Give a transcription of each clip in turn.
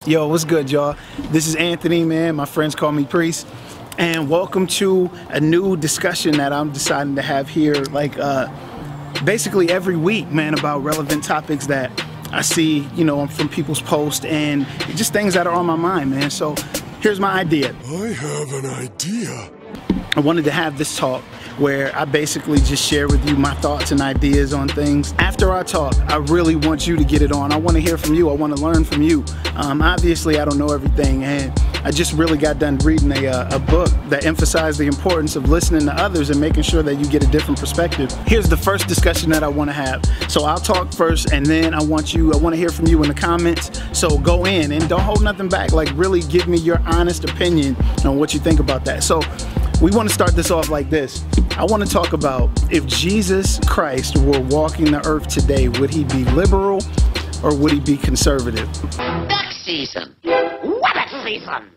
Yo, what's good, y'all? This is Anthony, man. My friends call me Priest. And welcome to a new discussion that I'm deciding to have here, basically every week, man, about relevant topics that I see, from people's posts and just things that are on my mind, man. So here's my idea. I have an idea. I wanted to have this talk where I basically just share with you my thoughts and ideas on things. After our talk, I really want you to get it on. I want to hear from you. I want to learn from you. Obviously, I don't know everything, and I just really got done reading a book that emphasized the importance of listening to others and making sure that you get a different perspective. Here's the first discussion that I want to have. So I'll talk first, and then I want to hear from you in the comments. So go in and don't hold nothing back. Like, really give me your honest opinion on what you think about that. So we want to start this off like this. I want to talk about if Jesus Christ were walking the earth today, would he be liberal or would he be conservative? Duck season, wabbit season,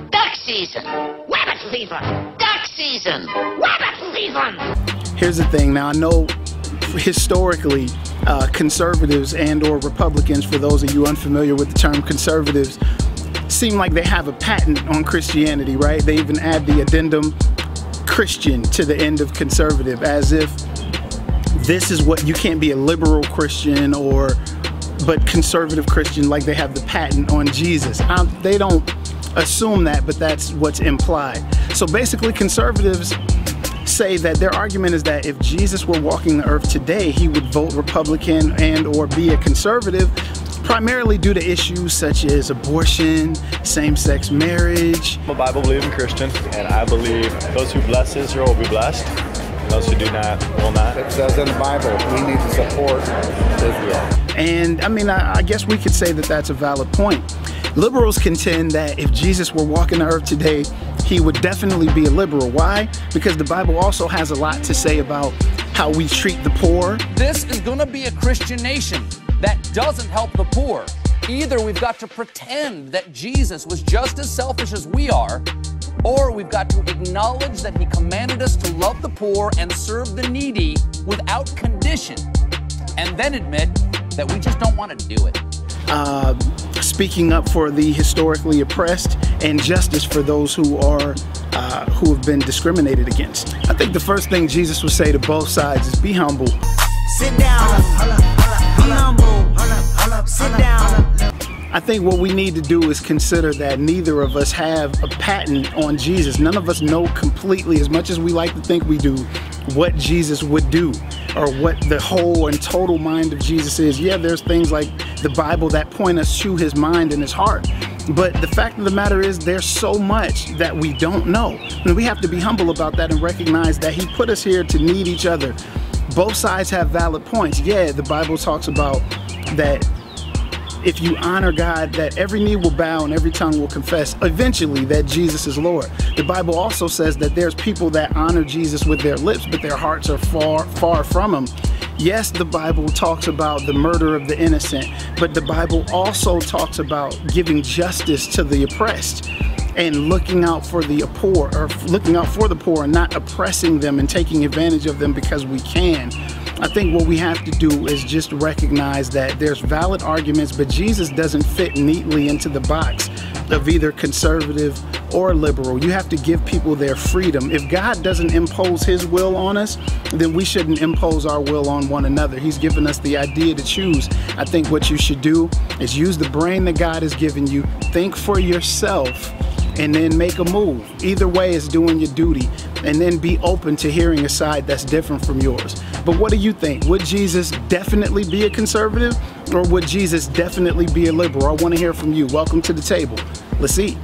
duck season, wabbit season, duck season, wabbit season. Here's the thing. Now, I know historically conservatives and or Republicans, for those of you unfamiliar with the term conservatives, seem like they have a patent on Christianity, right? They even add the addendum Christian to the end of conservative, as if this is what you can't be a liberal Christian but conservative Christian, like they have the patent on Jesus. They don't assume that, but that's what's implied. So basically, conservatives say that their argument is that if Jesus were walking the earth today, he would vote Republican and or be a conservative, primarily due to issues such as abortion, same-sex marriage. I'm a Bible-believing Christian, and I believe those who bless Israel will be blessed, and those who do not will not. It says in the Bible, we need to support Israel. And I guess we could say that that's a valid point. Liberals contend that if Jesus were walking the earth today, he would definitely be a liberal. Why? Because the Bible also has a lot to say about how we treat the poor. This is going to be a Christian nation that doesn't help the poor. Either we've got to pretend that Jesus was just as selfish as we are, or we've got to acknowledge that he commanded us to love the poor and serve the needy without condition, and then admit that we just don't want to do it. Speaking up for the historically oppressed and justice for those who have been discriminated against. I think the first thing Jesus would say to both sides is be humble. Sit down. Be humble. Sit down. I think what we need to do is consider that neither of us have a patent on Jesus. None of us know completely, as much as we like to think we do, what Jesus would do or what the whole and total mind of Jesus is. Yeah, there's things like the Bible that point us to his mind and his heart. But the fact of the matter is there's so much that we don't know. And we have to be humble about that and recognize that he put us here to need each other. Both sides have valid points. Yeah, the Bible talks about that if you honor God, that every knee will bow and every tongue will confess eventually that Jesus is Lord. The Bible also says that there's people that honor Jesus with their lips, but their hearts are far, far from him. Yes, the Bible talks about the murder of the innocent, but the Bible also talks about giving justice to the oppressed and looking out for the poor, or looking out for the poor and not oppressing them and taking advantage of them because we can. I think what we have to do is just recognize that there's valid arguments, but Jesus doesn't fit neatly into the box of either conservative or liberal. You have to give people their freedom. If God doesn't impose his will on us, then we shouldn't impose our will on one another. He's given us the idea to choose. I think what you should do is use the brain that God has given you, think for yourself, and then make a move. Either way is doing your duty, and then be open to hearing a side that's different from yours. But what do you think? Would Jesus definitely be a conservative, or would Jesus definitely be a liberal? I want to hear from you. Welcome to the table. Let's eat.